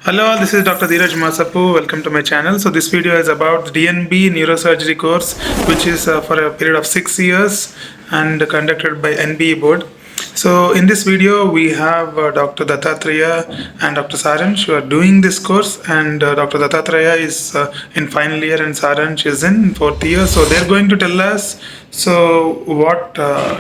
Hello, all, this is Dr. Dheeraj Masapu. Welcome to my channel. So this video is about the DNB Neurosurgery course, which is for a period of 6 years and conducted by NBE board. So in this video, we have Dr. Dattatreya and Dr. Saransh who are doing this course, and Dr. Dattatreya is in final year and Saransh is in fourth year. So they're going to tell us what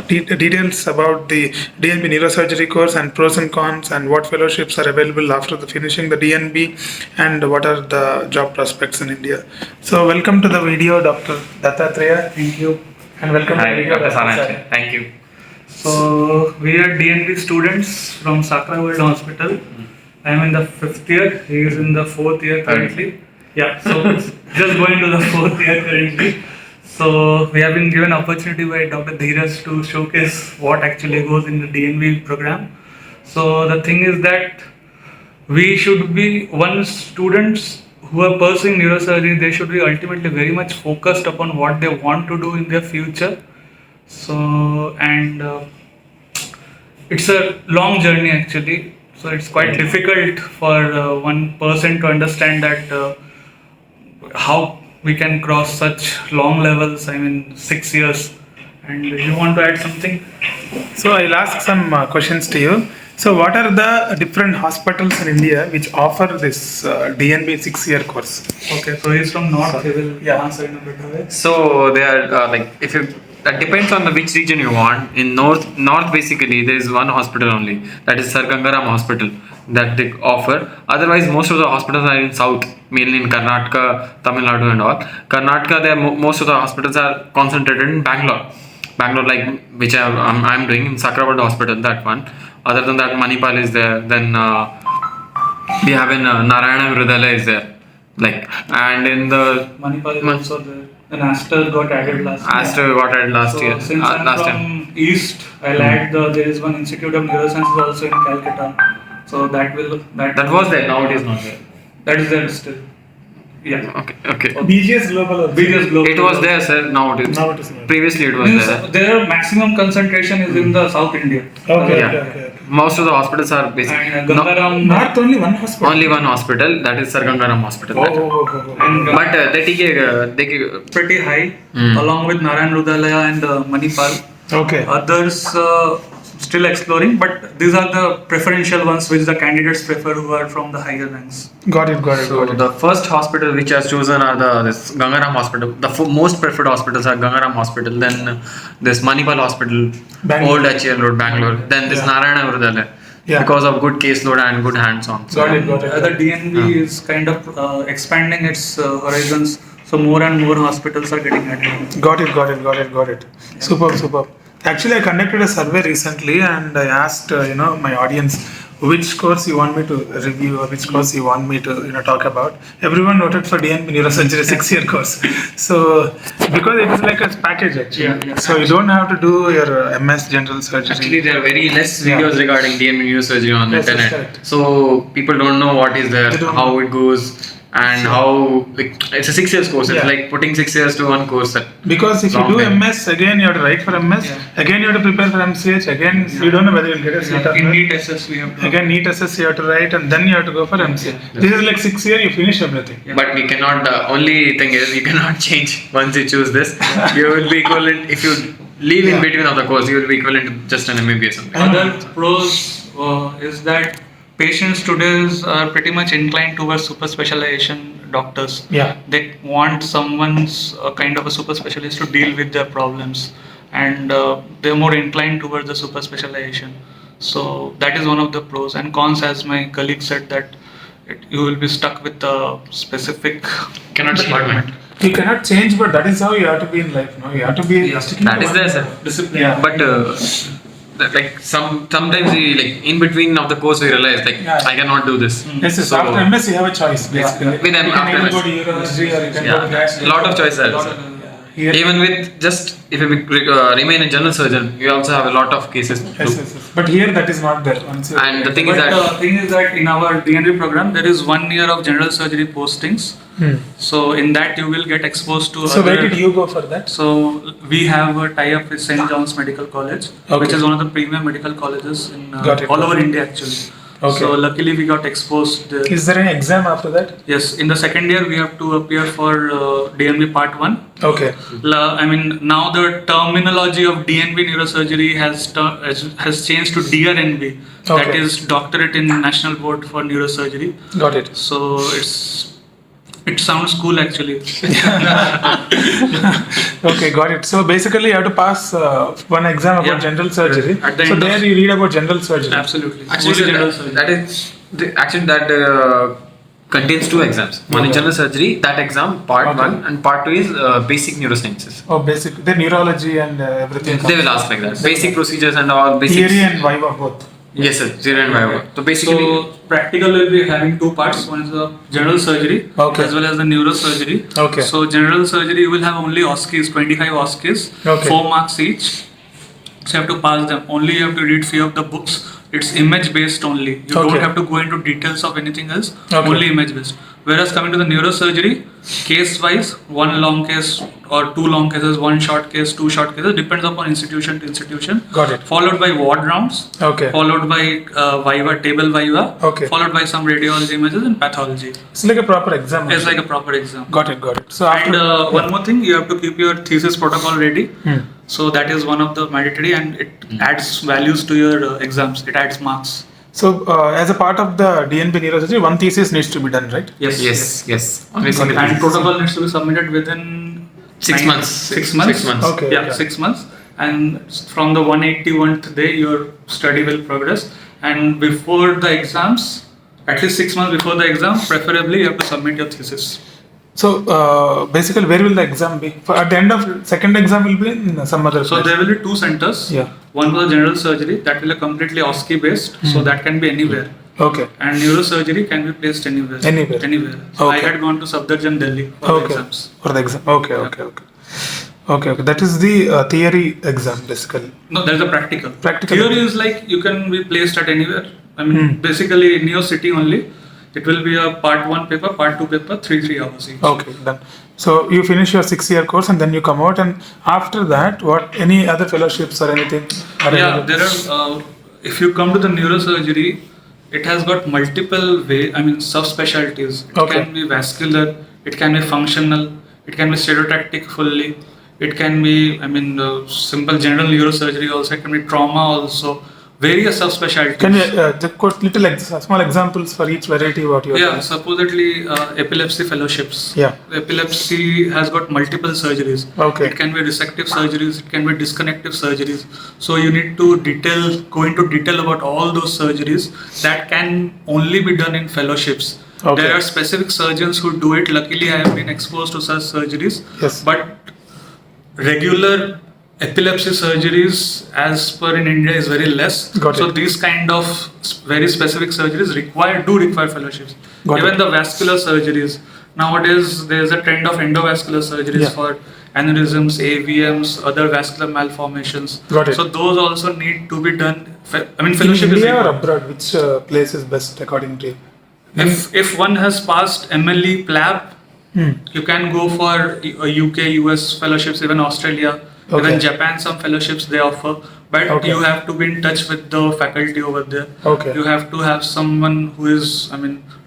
details about the DNB Neurosurgery course and pros and cons, and what fellowships are available after finishing the DNB, and what are the job prospects in India. So welcome to the video, Dr. Dattatreya. Thank you. And welcome to the video, Dr. Dr. Saransh. Thank you. So, we are DNB students from Sakra World Hospital. I am in the 5th year, he is in the 4th year currently. Yeah, so it's just going to the 4th year currently. So, we have been given opportunity by Dr. Dheeraj to showcase what actually goes in the DNB program. So, the thing is that we should be, students who are pursuing neurosurgery, they should be ultimately very much focused upon what they want to do in their future. So, and it's a long journey actually. So, it's quite difficult for one person to understand that how we can cross such long levels. I mean, 6 years. And you want to add something? So I'll ask some questions to you. So what are the different hospitals in India which offer this DNB 6-year course? Okay, so he's from North. He will answer in a better way. So they are if you that depends on which region you want. In north basically there is one hospital only, that is Sir Gangaram Hospital, that they offer. Otherwise most of the hospitals are in south, mainly in Karnataka, Tamil Nadu and all. Karnataka, most of the hospitals are concentrated in Bangalore, like which I'm doing in Sakrawad Hospital, that one. Other than that, Manipal is there. Then we have in Narayana Virudala is there. And in the Manipal is also there. And Aster got added last year. Aster got added last year. Since I'm from East, I'll add there is one Institute of Neurosciences also in Calcutta. So that was there. Now it is not there. That is there still. Yeah. Okay. BGS Global. It was there, sir. Now it is. not. Previously it was there. Their maximum concentration is in the South India. Okay. Most of the hospitals are basically. And Gangaram. Not only one hospital. Only one hospital, that is Sir Gangaram Hospital. And But they pretty high, along with Narayan Rudalaya and Manipal. Okay. Others still exploring, but these are the preferential ones which the candidates prefer who are from the higher ranks. Got it. So the first hospital which has chosen are this Gangaram Hospital. The most preferred hospitals are Gangaram Hospital, then this Manipal Hospital, Bangalore. Old HL Road, Bangalore, then this Narayana Virudala. Yeah. Because of good caseload and good hands-on. Got it. The DNB is kind of expanding its horizons, so more and more hospitals are getting added. Got it. Superb. Actually, I conducted a survey recently, and I asked my audience which course you want me to review or which course you want me to talk about. Everyone voted for DNB Neurosurgery 6-year course. So because it is like a package actually. Yeah. So you don't have to do your MS General Surgery. Actually, there are very less videos regarding DNB neurosurgery on Yes, that's internet. correct. So people don't know what is there, They don't how know. it goes, and how it's a 6 years course. It's like putting 6 years to one course. Because if you Long do time. MS, again you have to write for MS, again you have to prepare for MCH, again you don't know whether you'll get a seat or In not. NEET SS we have to. Again NEET SS you have to write, and then you have to go for MCH. This is like 6 years, you finish everything. But we cannot. The only thing is you cannot change once you choose this. You will be equivalent if you leave in between of the course. You will be equivalent to just an MBBS. Other pros is that patients today are pretty much inclined towards super specialization doctors. Yeah. They want someone's kind of a super specialist to deal with their problems, and they're more inclined towards the super specialization. So that is one of the pros. And cons, as my colleague said, that you will be stuck with a specific Cannot department. You cannot change, but that is how you have to be in life. No, you have to be sticking That to is one there, sir. discipline. Yeah. But sometimes we in between of the course we realize I cannot do this. Yes, So- after MS you have a choice basically. With you can after either MS. go to Neurosurgery or you can go to Yeah, lot of choices. Here- Even with just if you remain a general surgeon, you also have a lot of cases. Yes. But here that is not there. And the thing But is that the thing is that in our DNB program there is 1 year of general surgery postings. So in that you will get exposed to. So where did you go for that? So we have a tie-up with St. John's Medical College, which is one of the premier medical colleges in Got it. all over India actually. Okay. So luckily we got exposed there. Is there any exam after that? Yes, in the second year we have to appear for DNB Part 1. Okay. I mean, now the terminology of DNB neurosurgery has changed to DRNB. That Okay. is Doctorate in National Board for Neurosurgery. Got it. So it sounds cool actually. Okay, got it. So basically, you have to pass one exam about Yeah. general surgery. At the So end there of- you read about general surgery. Absolutely. Actually, Only general surgery. that contains two exams. One is general surgery, that exam, part Okay. 1, and part 2 is basic neurosciences. Oh, basic. The neurology and everything. They will ask like that. Basic procedures and all basics. Theory and viva both. Yes, sir. Theory and viva. So basically, So practical will be having two parts. One is the general surgery Okay. as well as the neurosurgery. Okay. So general surgery you will have only OSCEs, 25 OSCEs, Okay. 4 marks each. So you have to pass them. Only you have to read few of the books. It's image based only. You Okay. don't have to go into details of anything else. Okay. Only image based. Whereas coming to the neurosurgery, case wise, one long case or two long cases, one short case, two short cases, depends upon institution to institution. Got it. Followed by ward rounds. Okay. Followed by viva, table viva. Okay. Followed by some radiology images and pathology. It's like a proper exam. It's like a proper exam. Got it. Got it. So after. And one more thing, you have to keep your thesis protocol ready. Hmm. So that is one of the mandatory, and it adds values to your exams. It adds marks. So as a part of the DNB neurosurgery, one thesis needs to be done, right? yes. Only single And thesis. protocol needs to be submitted within 6 months. 6 months. 6 months. Okay. Yeah, 6 months. And from the 181th day, your study will progress. And before the exams, at least 6 months before the exam, preferably you have to submit your thesis. So basically, where will the exam be? At the end of second exam will be in some other So place. there will be 2 centers. Yeah. One for the general surgery, that will be completely OSCE based, so that can be anywhere. Okay. And neurosurgery can be placed anywhere. Anywhere. Anywhere. So I Okay. had gone to Safdarjung, Delhi for the Okay. exams. For the exam. Okay. Okay. That is the theory exam basically. No, there's a practical. Practical. Theory is like you can be placed at anywhere. I mean, basically in your city only. It will be a part 1 paper, part 2 paper, 3 hours each. Okay, done. So you finish your 6-year course and then you come out, and after that, what any other fellowships or anything? Are Yeah, available? there are. If you come to the neurosurgery, it has got multiple subspecialties. It Okay. can be vascular, it can be functional, it can be stereotactic fully, it can be, simple general neurosurgery also, it can be trauma also. Various subspecialties. Can you just quote little small examples for each variety what you are Yeah, doing? supposedly epilepsy fellowships. Yeah. Epilepsy has got multiple surgeries. Okay. It can be resective surgeries, it can be disconnective surgeries. So you need to go into detail about all those surgeries that can only be done in fellowships. Okay. There are specific surgeons who do it. Luckily, I have been exposed to such surgeries. Yes. But regular epilepsy surgeries as per in India is very less. Got So it. these kind of very specific surgeries do require fellowships. Got Even it. the vascular surgeries. Nowadays there is a trend of endovascular surgeries Yeah. for aneurysms, AVMs, other vascular malformations. Got it. So those also need to be done. In Fellowship is India or required. abroad, which place is best according to you? If one has passed MLE, PLAB, you can go for UK, US fellowships, even Australia, Okay. even Japan. Some fellowships they offer, but Okay. you have to be in touch with the faculty over there. Okay. You have to have someone who is,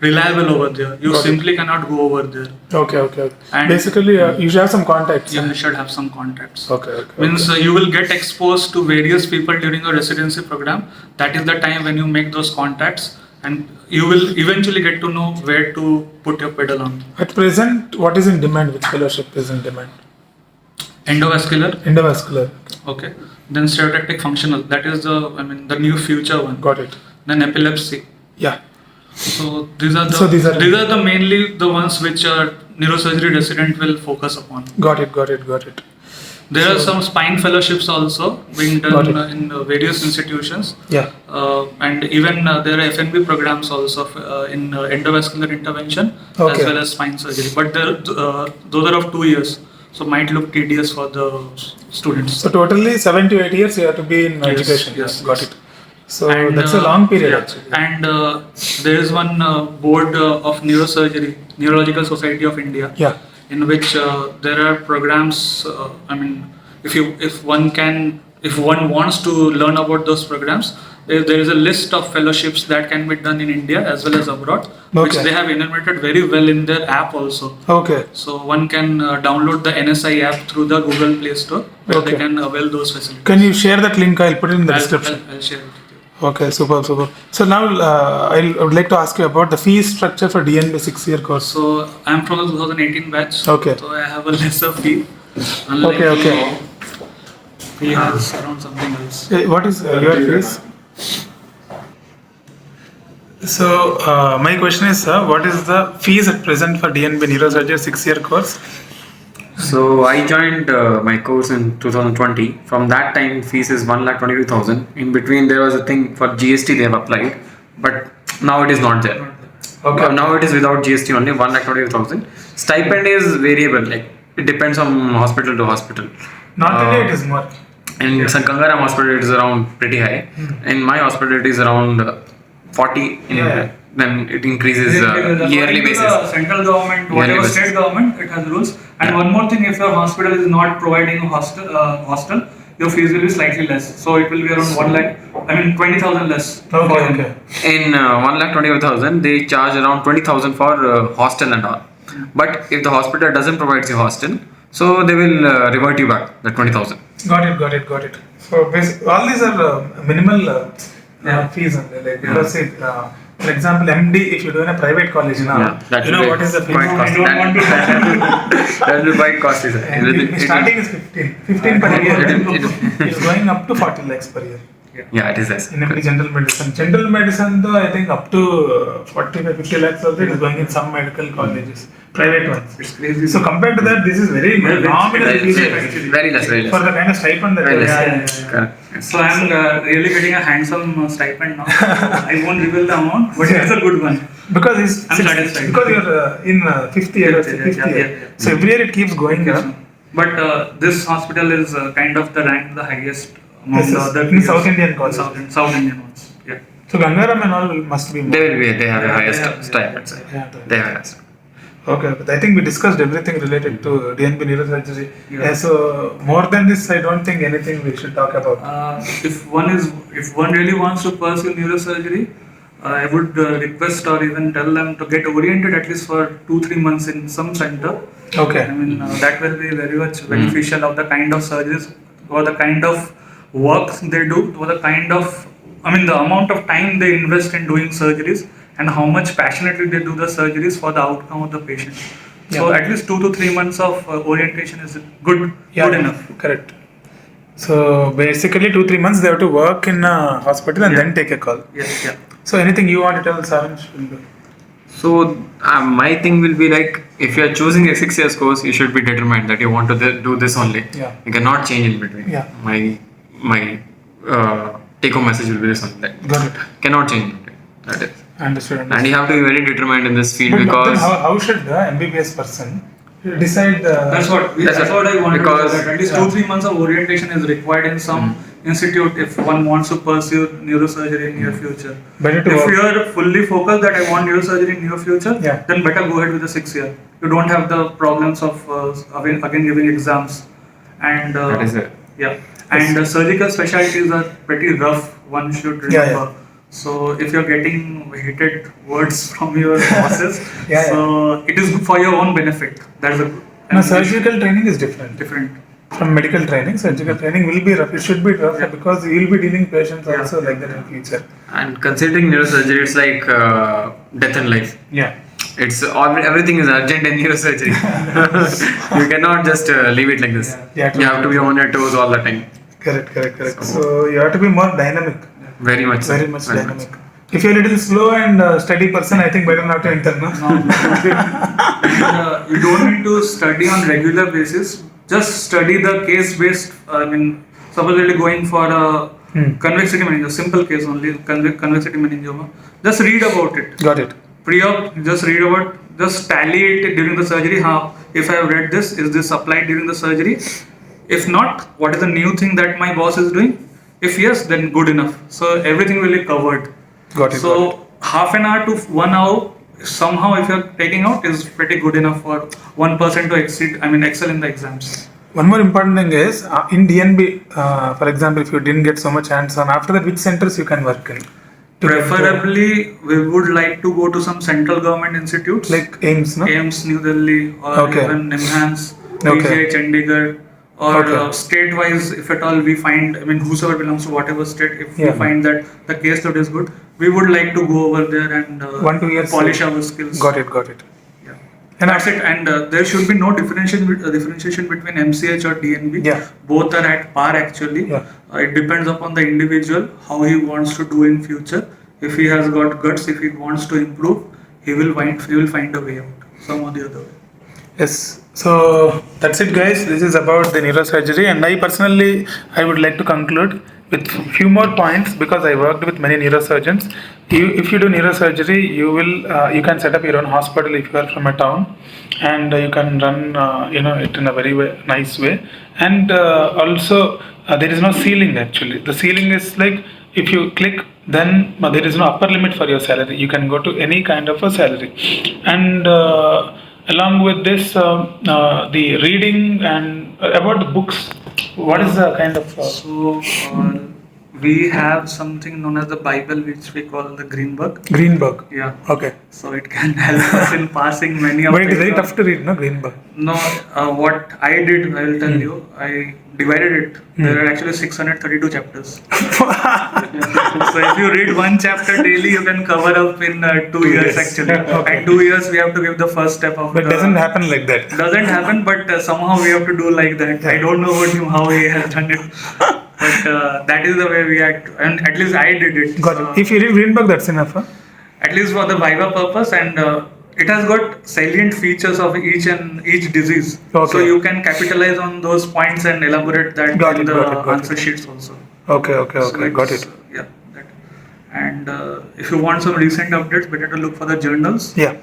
reliable over there. You Got it. simply cannot go over there. Okay. And- Basically, you should have some contacts. You should have some contacts. Okay. Means you will get exposed to various people during your residency program. That is the time when you make those contacts, and you will eventually get to know where to put your pedal on. At present, what is in demand? Which fellowship is in demand? Endovascular, Endovascular. okay. Then stereotactic functional. That is the new future one. Got it. Then epilepsy. Yeah. So these are So these are- the mainly the ones which a neurosurgery resident will focus upon. Got it. There are some spine fellowships also being Got done it. in various institutions. Yeah. And even there are FNB programs also in endovascular intervention Okay. as well as spine surgery. But those are of 2 years, so might look tedious for the students. So totally 7 to 8 years you have to be in education. yes, Got yes. it. So And, that's a long period yeah. actually. And there is one board of neurosurgery, Neurological Society of India, Yeah. in which there are programs. If one wants to learn about those programs, there is a list of fellowships that can be done in India as well as abroad, which Okay. they have enumerated very well in their app also. Okay. So one can download the NSI app through the Google Play Store, where Okay. they can avail those facilities. Can you share that link? I'll put it in the I'll description. share it with you. Okay, superb. So now I would like to ask you about the fee structure for DNB 6-year course. So I'm from the 2018 batch. Okay. So I have a lesser fee. Unlike Okay. Fee has around something else. What is your fees? So my question is, what is the fees at present for DNB Neurosurgery 6-year course? So I joined my course in 2020. From that time, fees is 1,22,000. In between, there was a thing for GST they have applied, but now it is not there. Okay. Now it is without GST only 1,22,000. Stipend is variable, like it depends on hospital to hospital. Not only it is more. In St. Gangaram hospital, it is around pretty high. In my hospital, it is around 40. Then it increases yearly basis. The central government, Yearly whatever basis. state government, it has rules. And one more thing, if your hospital is not providing a hostel, your fees will be slightly less. So it will be around 20,000 less. Okay. In 1,20,000, they charge around 20,000 for hostel and all. But if the hospital doesn't provide you hostel, so they will revert you back the 20,000. Got it. So all these are minimal fees. Like because for example, MD, if you do in a private college now, that you will know be what is the fee? quite I costly. don't want to. That will be quite costly, sir. And starting is 15 per year. It's going up to 40 lakhs per year. Yeah, it is less. In MD general medicine. General medicine, though, I think up to 40 to 50 lakhs also it is going in some medical colleges, private ones. It's crazy. So compared to that, this is very nominal fees actually. Very less. For the kind of stipend that Very they less. have. Correct. So I'm really getting a handsome stipend now. I won't reveal the amount, but it's a good one. Because it's I'm satisfied. because you're in fifth year. Yeah. So every year it keeps going up. But this hospital is kind of the highest among This the is other in peers. South Indian colleges. South Indian ones. Yeah. So Gangaram and all must be more. They have the Yeah, highest yeah. stipend, sir. Yeah, They have highest. Okay, but I think we discussed everything related to DNB neurosurgery. Yeah. So more than this, I don't think anything we should talk about. If one really wants to pursue neurosurgery, I would request or even tell them to get oriented at least for 2-3 months in some center. Okay. I mean that will be very much beneficial of the kind of surgeries or the kind of work they do, or the kind of the amount of time they invest in doing surgeries, and how much passionately they do the surgeries for the outcome of the patient. So Yeah. at least 2 to 3 months of orientation is good enough. Correct. So basically 2-3 months they have to work in a hospital and then take a call. Yeah. So anything you want to tell Saransh? So my thing will be like, if you are choosing a 6 years course, you should be determined that you want to do this only. Yeah. You cannot change in between. Yeah. My take home message will be this only. That Got it. cannot change in between. That is. Understood. And you have to be very determined in this field But then because how should the MBBS person decide? That's what I wanted because- to say, that at least 2-3 months of orientation is required in some institute if one wants to pursue neurosurgery in near future. Better to If work. you are fully focused that I want neurosurgery in near future, Yeah. then better go ahead with the 6 year. You don't have the problems of again giving exams, and that is it. yeah, and surgical specialties are pretty rough. One should remember. Yeah. So if you're getting hated words from your bosses, Yeah. so it is good for your own benefit. That's a No, surgical training is different. different. From medical training, surgical training will be rough. It should be rough because you will be dealing patients Yeah. also like that in future. And considering neurosurgery, it's like death and life. Yeah. It's everything is urgent in neurosurgery. You cannot just leave it like this. Yeah, You have to be on your toes all the time. Correct. So you have to be more dynamic. Very much. Very much dynamic. If you're a little slow and steady person, I think better not to enter. No? You don't need to study on regular basis. Just study the case-based. Supposedly going for a convexity meningioma, simple case only, convexity meningioma. Just read about it. Got it. Pre-op, just read about. Just tally it during the surgery. If I have read this, is this applied during the surgery? If not, what is the new thing that my boss is doing? If yes, then good enough. So everything will be covered. Got it. So half an hour to 1 hour, somehow if you're taking out, is pretty good enough for one person to excel in the exams. one more important thing is in DNB, for example, if you didn't get so much hands-on, after that, which centers you can work in? Preferably, we would like to go to some central government institutes Like AIMS, no? AIMS New Delhi or Okay. even NIMHANS, Okay. PGI Chandigarh, or Okay. state-wise, if at all we find, I mean, whosoever belongs to whatever state, if Yeah. we find that the case load is good, we would like to go over there and 1-2 years. polish our skills. Got it. Yeah. And That's it. And there should be no differentiation between MCH or DNB. Yeah. Both are at par actually. Yeah. It depends upon the individual how he wants to do in future. If he has got guts, if he wants to improve, he will find a way out, some or the other way. Yes. So that's it, guys. This is about the neurosurgery, and I would like to conclude with few more points because I worked with many neurosurgeons. If you do neurosurgery, you can set up your own hospital if you are from a town, and you can run it in a very nice way. And also there is no ceiling actually. The ceiling is like if you click, then there is no upper limit for your salary. You can go to any kind of a salary, and along with this, the reading and about the books. What is the kind of? We have something known as the Bible, which we call the Greenberg. Greenberg. Yeah. Okay. So it can help us in passing many of. But it is very tough to read, no, Greenberg. No, what I did, I will tell you, I divided it. There are actually 632 chapters. So if you read one chapter daily, you can cover up in 2 years actually. Okay. And 2 years we have to give the first step of. But it doesn't happen like that. Doesn't happen, but somehow we have to do like that. I don't know how he has done it, but that is the way we act, and at least I did it. Got it. If you read Greenberg, that's enough, huh? At least for the Viva purpose, and it has got salient features of each disease. Okay. So you can capitalize on those points and elaborate that in the answer sheets also. Okay. So Got it. Yeah. That. And if you want some recent updates, better to look for the journals. Yeah.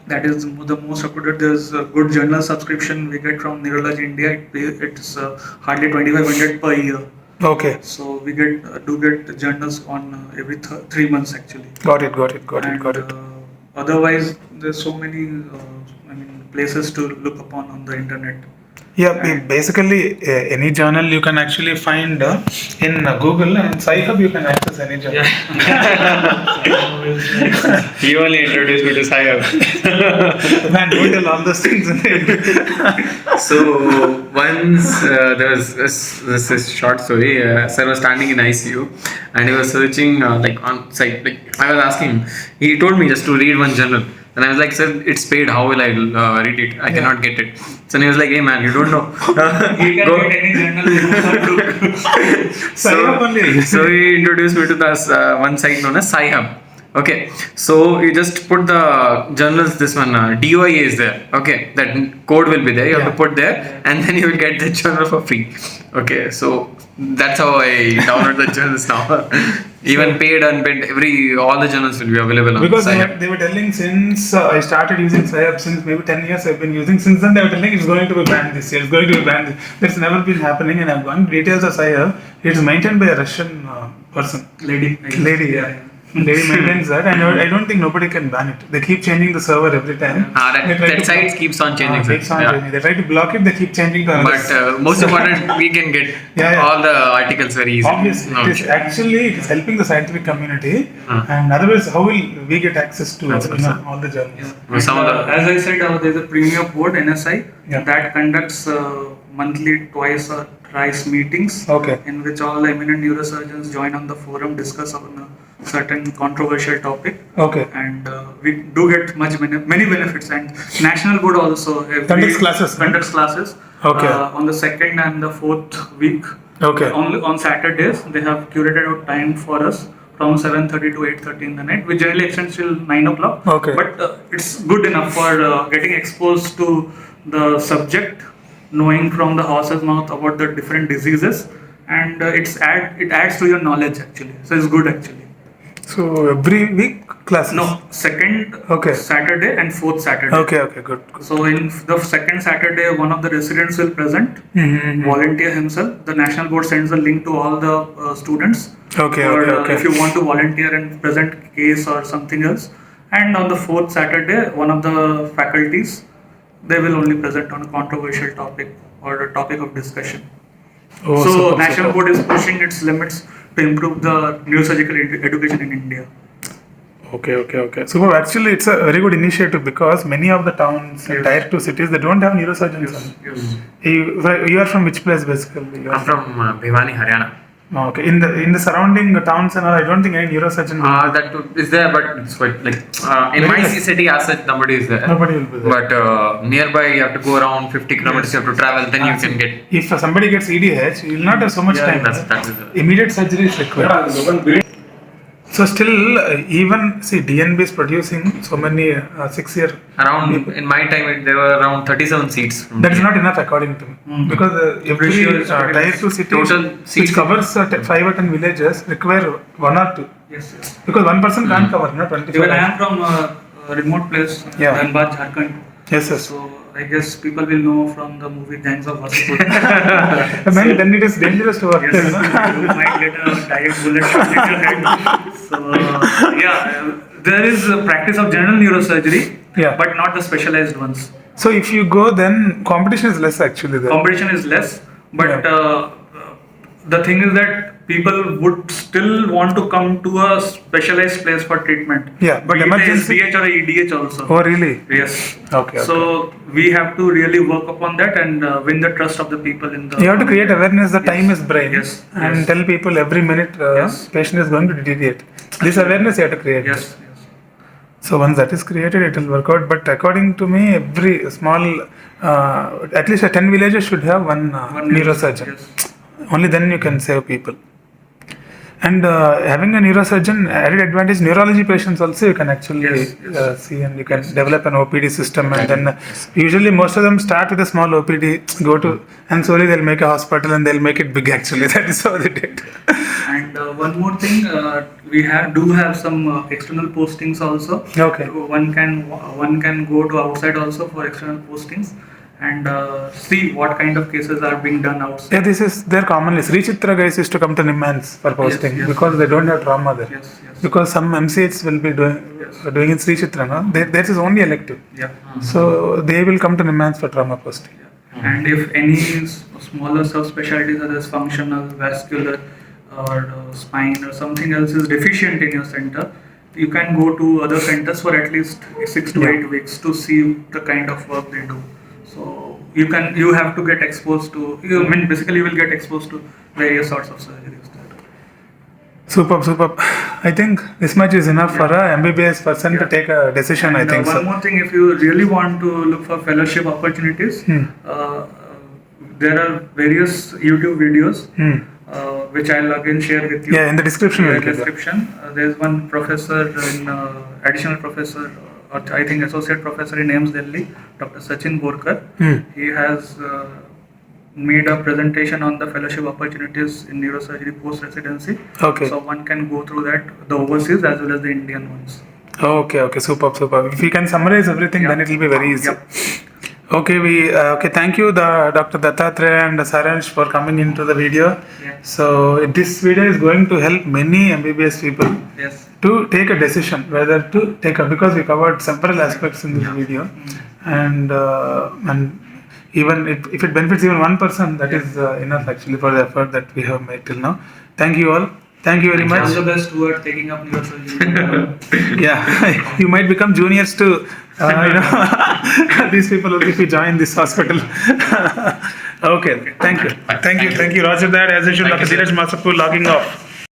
That is the most up to date. There's a good journal subscription we get from Neurology India. It's hardly 2,500 per year. Okay. So we do get journals on every 3 months actually. Got it. Otherwise, there's so many places to look upon on the internet. Yeah, basically any journal you can actually find in Google, and Sci-Hub you can access any journal. You only introduced me to Sci-Hub. Man, don't tell all those things. So once there was this short story. Sir was standing in ICU and he was searching on site. I was asking him. He told me just to read one journal. And I was like, sir, it's paid. How will I read it? I cannot get it. So he was like, hey man, you don't know. You can get any journal. So he introduced me to this one site known as Sci-Hub. Okay, so you just put the journals, this one, DOIA is there. Okay, that code will be there. You have to put there and then you will get the journal for free. Okay, so that's how I download the journals now. Even paid, unpaid, all the journals will be available on because Sci-Hub. they were telling since I started using Sci-Hub, since maybe 10 years I've been using. Since then they were telling it's going to be banned this year. It's going to be banned. That's never been happening, and I've gone details of Sci-Hub. It's maintained by a Russian person. Lady, yeah. Lady maintains that, and I don't think nobody can ban it. They keep changing the server every time. That site keeps on changing. Changing. They try to block it, they keep changing the But most important, we can get all the articles very easily. Obviously, it is helping the scientific community, and otherwise, how will we get access to all the journals? As I said, there's a premium board, NSI, that conducts monthly, twice or thrice meetings, in which all eminent neurosurgeons join on the forum, discuss on a certain controversial topic. And we do get many benefits, and national board also conducts classes on the second and the fourth week. Only on Saturdays they have curated out time for us from 7:30 to 8:30 in the night. We generally extend till 9 o'clock. But it's good enough for getting exposed to the subject, knowing from the horse's mouth about the different diseases, and it adds to your knowledge actually. So it's good actually. So every week classes? No, second Saturday and fourth Saturday. Okay, good. So in the second Saturday, one of the residents will present, volunteer himself. The national board sends a link to all the students. If you want to volunteer and present case or something else. And on the fourth Saturday, one of the faculties they will only present on a controversial topic or a topic of discussion. Oh, So superb, National superb. Board is pushing its limits to improve the neurosurgical education in India. Okay. So actually, it's a very good initiative because many of the towns and Yes. tier 2 cities, they don't have neurosurgeons. Yes. You are from which place basically? You are I'm from Bhiwani, Haryana. Okay. In the surrounding towns and all, I don't think any neurosurgeon. That too is there, but it's quite like in Very my less. city as such, nobody is there. Nobody will be there. But nearby, you have to go around 50 kilometers. You have to travel. Then you can get. If somebody gets EDH, you will not have so much time. That's Immediate surgery is required. So still, even see, DNB is producing so many 6-year. around in my time. There were around 37 seats. That is not enough according to me. Because every Ratio is very tier less. 2 city, Total which seats- covers 5 or 10 villages, require 1 or 2. Yes. Because one person can't cover, no, 25. Even I am from a remote place, Yeah. Dhanbad, Jharkhand. Yes. So I guess people will know from the movie Gangs of Wasseypur. Then it is dangerous to work Yes, there, no? you might get a direct bullet shot in your head. So there is a practice of general neurosurgery, Yeah. but not the specialized ones. So if you go, then competition is less actually there. Competition is less, but the thing is that people would still want to come to a specialized place for treatment. Yeah, but be it a emergency- SBH or a EDH also. Oh, really? Yes. Okay. So we have to really work upon that and win the trust of the people in the. You have to create awareness that Yes. time is brain. Yes. And Yes. tell people every minute Yes. patient is going to deteriorate. This awareness you have to create. Yes. So once that is created, it will work out. But according to me, every small, at least 10 villages should have one neurosurgeon. Yes. Only then you can save people. And having a neurosurgeon, added advantage, neurology patients also you can actually Yes. see, and you can develop an OPD system. And then usually most of them start with a small OPD, go to, and slowly they'll make a hospital and they'll make it big actually. That is how they did. And one more thing, we do have some external postings also. Okay. One can go to outside also for external postings and see what kind of cases are being done outside. Yeah, this is there commonly. Sri Chitra guys used to come to Nimmans for posting yes. because they don't have trauma there. Yes. Because some MCHs will be doing in Sri Chitra, no? Theirs is only elective. Yeah. So they will come to Nimmans for trauma posting. And if any smaller subspecialties such as functional, vascular, or spine or something else is deficient in your center, you can go to other centers for at least 6 to 8 weeks to see the kind of work they do. So you have to get exposed to. Basically you will get exposed to various sorts of surgeries. Superb. I think this much is enough for a MBBS person to take a decision. And I think one so. more thing, if you really want to look for fellowship opportunities, there are various YouTube videos. Which I'll again share with you. Yeah, in the description. In we'll the give that. description, there's one professor, additional professor, or I think associate professor in AIIMS Delhi, Dr. Sachin Borkar. He has made a presentation on the fellowship opportunities in neurosurgery post-residency. Okay. So one can go through that, the overseas as well as the Indian ones. Okay. Superb. If we can summarize everything, then it will be very easy. Yep. Okay, thank you, Dr. Dattatreya and Saransh for coming into the video. Yeah. So this video is going to help many MBBS people Yes. to take a decision whether to take up, because we covered several aspects in this video, and even if it benefits even one person, that is enough actually for the effort that we have made till now. Thank you all. Thank you very All much. the best towards taking up neurosurgery. Yeah, you might become juniors too. These people if you join this hospital. Okay, thank you. Thank you, Roger. That as usual, Dr. Dheeraj Masapudheeraj logging off.